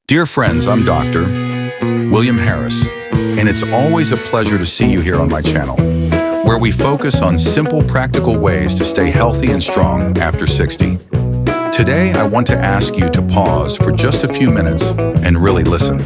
Dear friends, I'm Dr. William Harris, and it's always a pleasure to see you here on my channel, where we focus on simple, practical ways to stay healthy and strong after 60. Today, I want to ask you to pause for just a few minutes and really listen.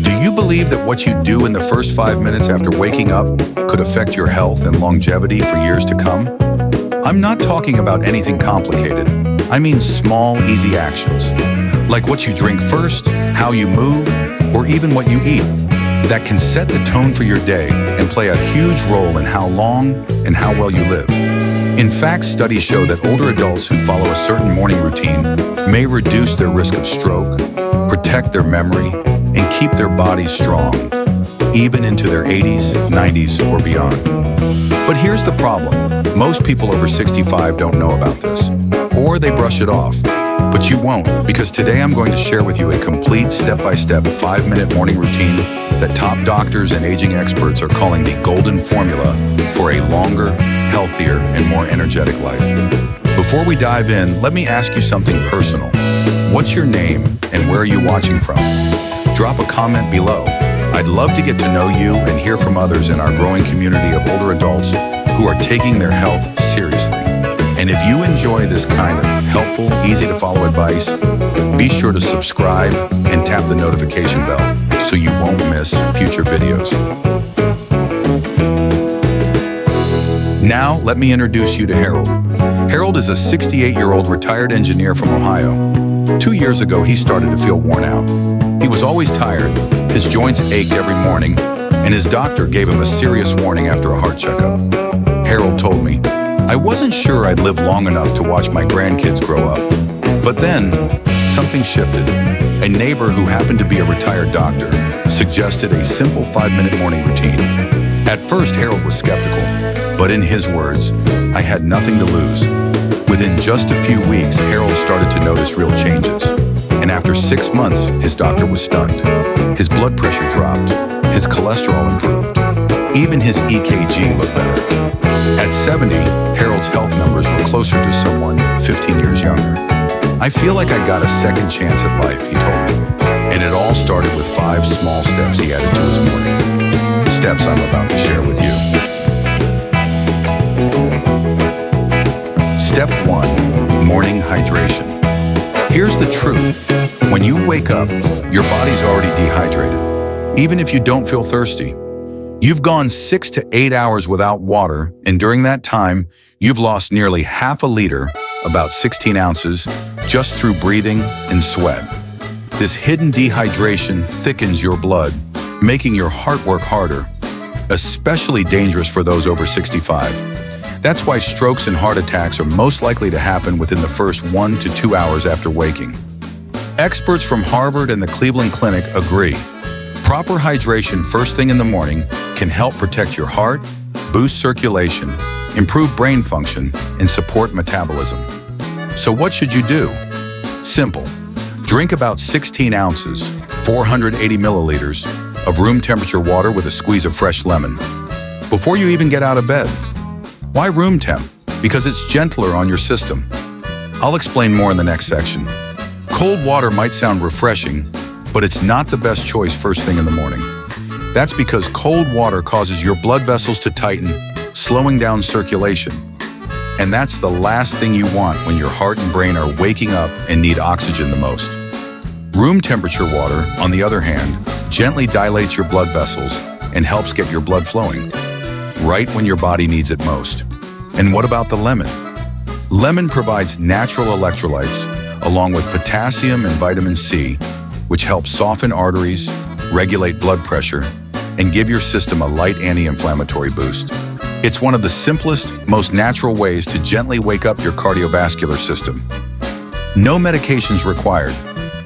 Do you believe that what you do in the first 5 minutes after waking up could affect your health and longevity for years to come? I'm not talking about anything complicated. I mean small, easy actions, like what you drink first, how you move, or even what you eat, that can set the tone for your day and play a huge role in how long and how well you live. In fact, studies show that older adults who follow a certain morning routine may reduce their risk of stroke, protect their memory, and keep their bodies strong, even into their 80s, 90s, or beyond. But here's the problem. Most people over 65 don't know about this, or they brush it off. But you won't, because today I'm going to share with you a complete step-by-step 5-minute morning routine that top doctors and aging experts are calling the golden formula for a longer, healthier, and more energetic life. Before we dive in, let me ask you something personal. What's your name and where are you watching from? Drop a comment below. I'd love to get to know you and hear from others in our growing community of older adults who are taking their health seriously. And if you enjoy this kind of helpful, easy-to-follow advice, be sure to subscribe and tap the notification bell so you won't miss future videos. Now, let me introduce you to Harold. Harold is a 68-year-old retired engineer from Ohio. 2 years ago, he started to feel worn out. He was always tired, his joints ached every morning, and his doctor gave him a serious warning after a heart checkup. Harold told me, "I wasn't sure I'd live long enough to watch my grandkids grow up." But then, something shifted. A neighbor who happened to be a retired doctor suggested a simple 5-minute morning routine. At first, Harold was skeptical, but in his words, "I had nothing to lose." Within just a few weeks, Harold started to notice real changes. And after 6 months, his doctor was stunned. His blood pressure dropped, his cholesterol improved, even his EKG looked better. At 70, Harold's health numbers were closer to someone 15 years younger. "I feel like I got a second chance at life," he told me. And it all started with 5 small steps he added to his morning. Steps I'm about to share with you. Step 1, morning hydration. Here's the truth. When you wake up, your body's already dehydrated, even if you don't feel thirsty. You've gone 6 to 8 hours without water, and during that time, you've lost nearly half a liter, about 16 ounces, just through breathing and sweat. This hidden dehydration thickens your blood, making your heart work harder, especially dangerous for those over 65. That's why strokes and heart attacks are most likely to happen within the first 1 to 2 hours after waking. Experts from Harvard and the Cleveland Clinic agree. Proper hydration first thing in the morning can help protect your heart, boost circulation, improve brain function, and support metabolism. So what should you do? Simple. Drink about 16 ounces, 480 milliliters, of room temperature water with a squeeze of fresh lemon before you even get out of bed. Why room temp? Because it's gentler on your system. I'll explain more in the next section. Cold water might sound refreshing, but it's not the best choice first thing in the morning. That's because cold water causes your blood vessels to tighten, slowing down circulation. And that's the last thing you want when your heart and brain are waking up and need oxygen the most. Room temperature water, on the other hand, gently dilates your blood vessels and helps get your blood flowing, right when your body needs it most. And what about the lemon? Lemon provides natural electrolytes, along with potassium and vitamin C, which help soften arteries, regulate blood pressure, and give your system a light anti-inflammatory boost. It's one of the simplest, most natural ways to gently wake up your cardiovascular system. No medications required,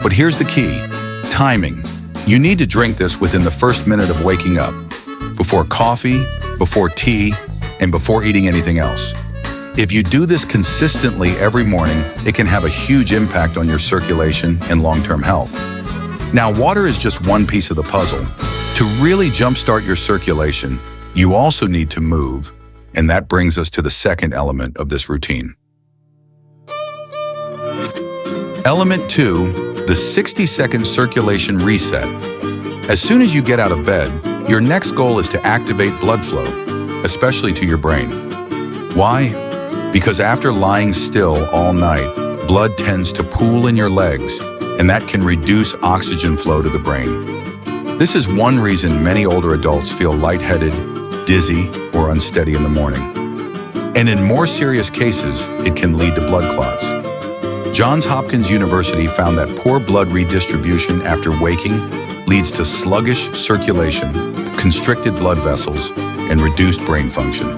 but here's the key: timing. You need to drink this within the first minute of waking up, before coffee, before tea, and before eating anything else. If you do this consistently every morning, it can have a huge impact on your circulation and long-term health. Now, water is just one piece of the puzzle. To really jumpstart your circulation, you also need to move, and that brings us to the second element of this routine. Element 2, the 60-second circulation reset. As soon as you get out of bed, your next goal is to activate blood flow, especially to your brain. Why? Because after lying still all night, blood tends to pool in your legs, and that can reduce oxygen flow to the brain. This is one reason many older adults feel lightheaded, dizzy, or unsteady in the morning. And in more serious cases, it can lead to blood clots. Johns Hopkins University found that poor blood redistribution after waking leads to sluggish circulation, constricted blood vessels, and reduced brain function.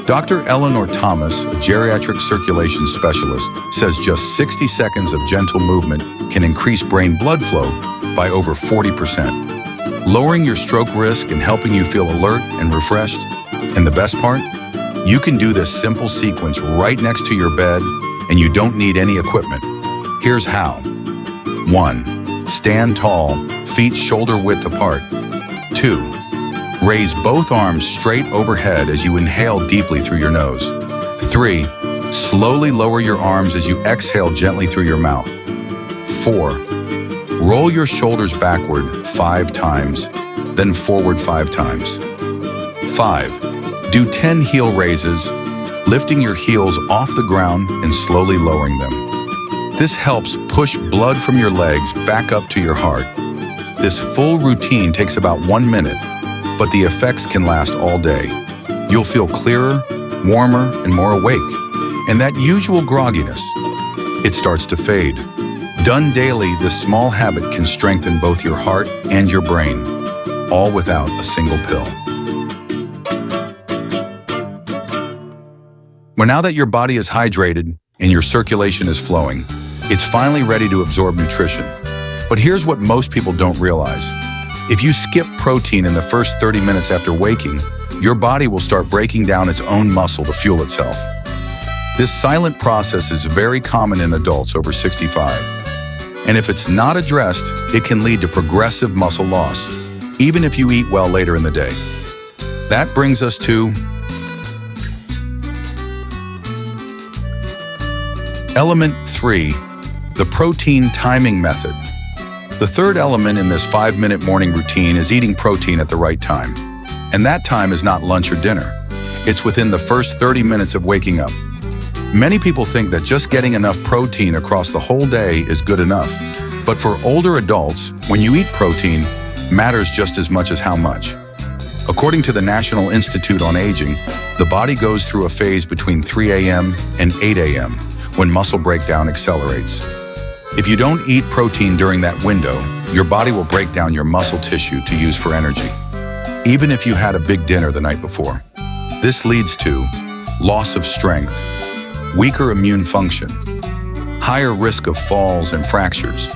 Dr. Eleanor Thomas, a geriatric circulation specialist, says just 60 seconds of gentle movement can increase brain blood flow by over 40%, lowering your stroke risk and helping you feel alert and refreshed. And the best part? You can do this simple sequence right next to your bed, and you don't need any equipment. Here's how. 1. Stand tall, feet shoulder width apart. 2. Raise both arms straight overhead as you inhale deeply through your nose. 3. Slowly lower your arms as you exhale gently through your mouth. 4. Roll your shoulders backward 5 times, then forward 5 times. 5. Do 10 heel raises, lifting your heels off the ground and slowly lowering them. This helps push blood from your legs back up to your heart. This full routine takes about 1 minute, but the effects can last all day. You'll feel clearer, warmer, and more awake. And that usual grogginess, it starts to fade. Done daily, this small habit can strengthen both your heart and your brain, all without a single pill. Well, now that your body is hydrated and your circulation is flowing, it's finally ready to absorb nutrition. But here's what most people don't realize. If you skip protein in the first 30 minutes after waking, your body will start breaking down its own muscle to fuel itself. This silent process is very common in adults over 65. And if it's not addressed, it can lead to progressive muscle loss, even if you eat well later in the day. That brings us to Element 3, the protein timing method. The third element in this 5-minute morning routine is eating protein at the right time. And that time is not lunch or dinner. It's within the first 30 minutes of waking up. Many people think that just getting enough protein across the whole day is good enough. But for older adults, when you eat protein, matters just as much as how much. According to the National Institute on Aging, the body goes through a phase between 3 a.m. and 8 a.m. when muscle breakdown accelerates. If you don't eat protein during that window, your body will break down your muscle tissue to use for energy, even if you had a big dinner the night before. This leads to loss of strength, weaker immune function, higher risk of falls and fractures.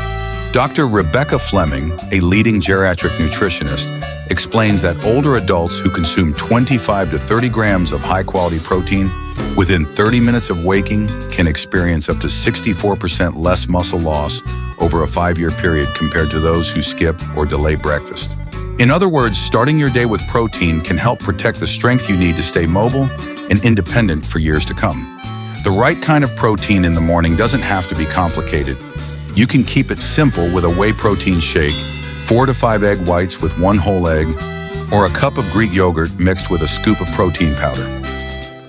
Dr. Rebecca Fleming, a leading geriatric nutritionist, explains that older adults who consume 25 to 30 grams of high-quality protein within 30 minutes of waking can experience up to 64% less muscle loss over a 5-year period compared to those who skip or delay breakfast. In other words, starting your day with protein can help protect the strength you need to stay mobile and independent for years to come. The right kind of protein in the morning doesn't have to be complicated. You can keep it simple with a whey protein shake, 4 to 5 egg whites with 1 whole egg, or a cup of Greek yogurt mixed with a scoop of protein powder.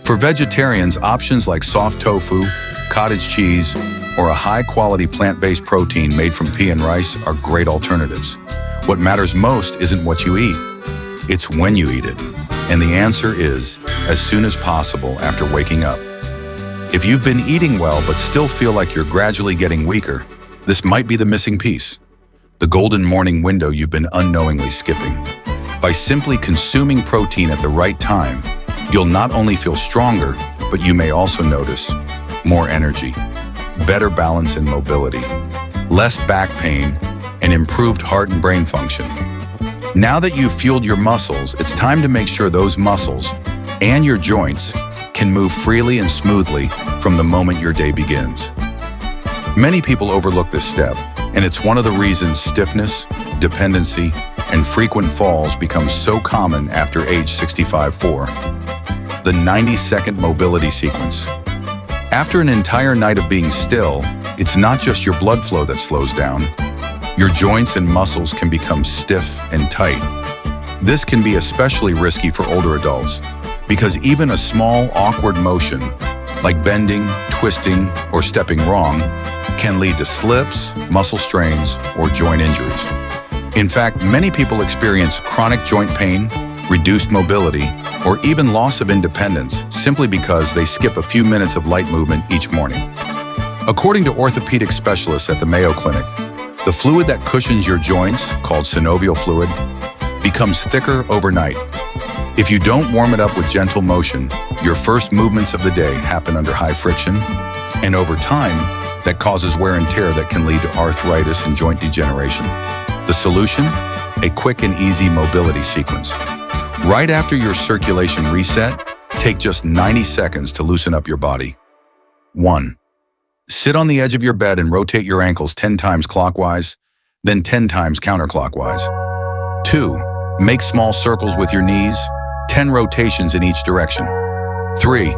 For vegetarians, options like soft tofu, cottage cheese, or a high-quality plant-based protein made from pea and rice are great alternatives. What matters most isn't what you eat, it's when you eat it. And the answer is as soon as possible after waking up. If you've been eating well but still feel like you're gradually getting weaker, this might be the missing piece, the golden morning window you've been unknowingly skipping. By simply consuming protein at the right time, you'll not only feel stronger, but you may also notice more energy, better balance and mobility, less back pain, and improved heart and brain function. Now that you've fueled your muscles, it's time to make sure those muscles and your joints can move freely and smoothly from the moment your day begins. Many people overlook this step, and it's one of the reasons stiffness, dependency, and frequent falls become so common after age 65-4. The 90-second mobility sequence. After an entire night of being still, it's not just your blood flow that slows down. Your joints and muscles can become stiff and tight. This can be especially risky for older adults because even a small, awkward motion, like bending, twisting, or stepping wrong, can lead to slips, muscle strains, or joint injuries. In fact, many people experience chronic joint pain, reduced mobility, or even loss of independence simply because they skip a few minutes of light movement each morning. According to orthopedic specialists at the Mayo Clinic, the fluid that cushions your joints, called synovial fluid, becomes thicker overnight. If you don't warm it up with gentle motion, your first movements of the day happen under high friction, and over time, that causes wear and tear that can lead to arthritis and joint degeneration. The solution? A quick and easy mobility sequence. Right after your circulation reset, take just 90 seconds to loosen up your body. 1. Sit on the edge of your bed and rotate your ankles 10 times clockwise, then 10 times counterclockwise. 2. Make small circles with your knees, 10 rotations in each direction. 3.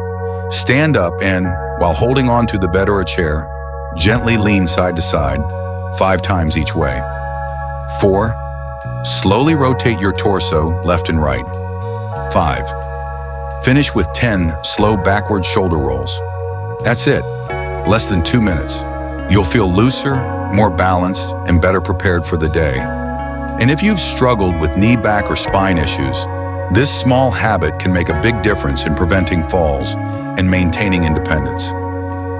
Stand up and, while holding on to the bed or a chair, gently lean side to side, 5 times each way. 4. Slowly rotate your torso left and right. 5. Finish with 10 slow backward shoulder rolls. That's it. Less than 2 minutes. You'll feel looser, more balanced, and better prepared for the day. And if you've struggled with knee, back, or spine issues, this small habit can make a big difference in preventing falls and maintaining independence.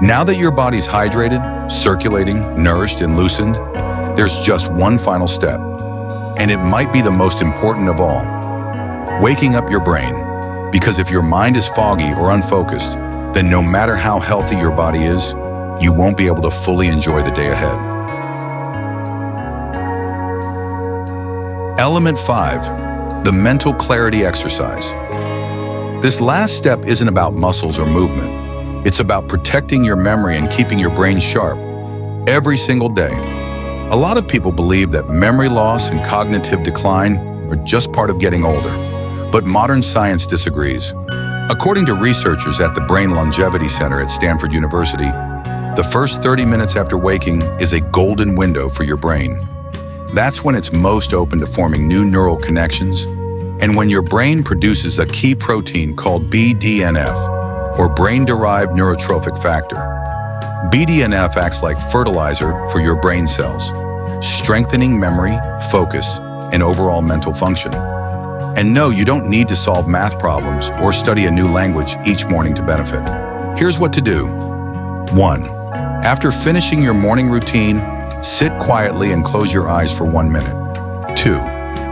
Now that your body's hydrated, circulating, nourished, and loosened, there's just one final step, and it might be the most important of all. Waking up your brain, because if your mind is foggy or unfocused, then no matter how healthy your body is, you won't be able to fully enjoy the day ahead. Element 5, the mental clarity exercise. This last step isn't about muscles or movement. It's about protecting your memory and keeping your brain sharp every single day. A lot of people believe that memory loss and cognitive decline are just part of getting older, but modern science disagrees. According to researchers at the Brain Longevity Center at Stanford University, the first 30 minutes after waking is a golden window for your brain. That's when it's most open to forming new neural connections, and when your brain produces a key protein called BDNF, or brain-derived neurotrophic factor. BDNF acts like fertilizer for your brain cells, strengthening memory, focus, and overall mental function. And no, you don't need to solve math problems or study a new language each morning to benefit. Here's what to do. 1. After finishing your morning routine, sit quietly and close your eyes for 1 minute. 2.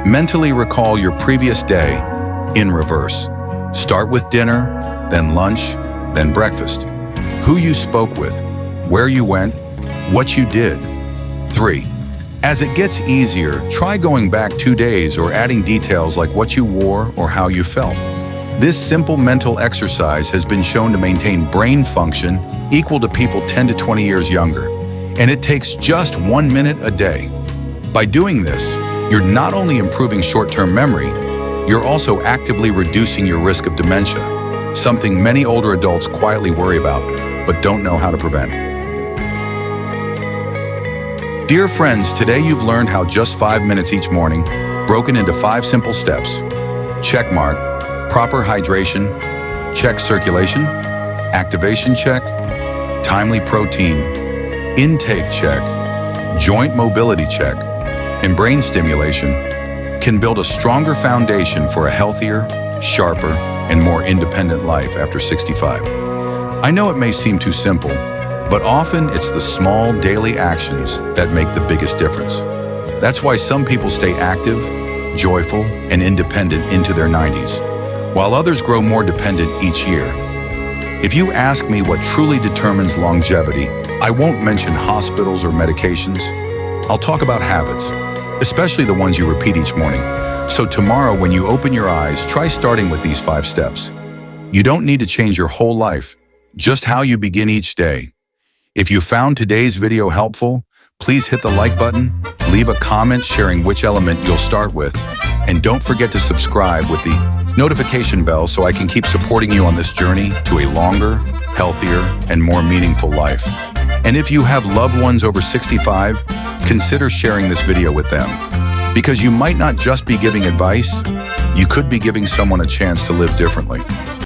Mentally recall your previous day in reverse. Start with dinner, then lunch, then breakfast. Who you spoke with, where you went, what you did. 3. As it gets easier, try going back 2 days or adding details like what you wore or how you felt. This simple mental exercise has been shown to maintain brain function equal to people 10 to 20 years younger, and it takes just 1 minute a day. By doing this, you're not only improving short-term memory, you're also actively reducing your risk of dementia, something many older adults quietly worry about but don't know how to prevent. Dear friends, today you've learned how just 5 minutes each morning, broken into 5 simple steps. Check mark, proper hydration, check circulation, activation check, timely protein, intake check, joint mobility check, and brain stimulation can build a stronger foundation for a healthier, sharper, and more independent life after 65. I know it may seem too simple, but often it's the small daily actions that make the biggest difference. That's why some people stay active, joyful, and independent into their 90s, while others grow more dependent each year. If you ask me what truly determines longevity, I won't mention hospitals or medications. I'll talk about habits, especially the ones you repeat each morning. So tomorrow, when you open your eyes, try starting with these 5 steps. You don't need to change your whole life, just how you begin each day. If you found today's video helpful, please hit the like button, leave a comment sharing which element you'll start with, and don't forget to subscribe with the notification bell so I can keep supporting you on this journey to a longer, healthier, and more meaningful life. And And if you have loved ones over 65, consider sharing this video with them. Because you might not just be giving advice, you could be giving someone a chance to live differently.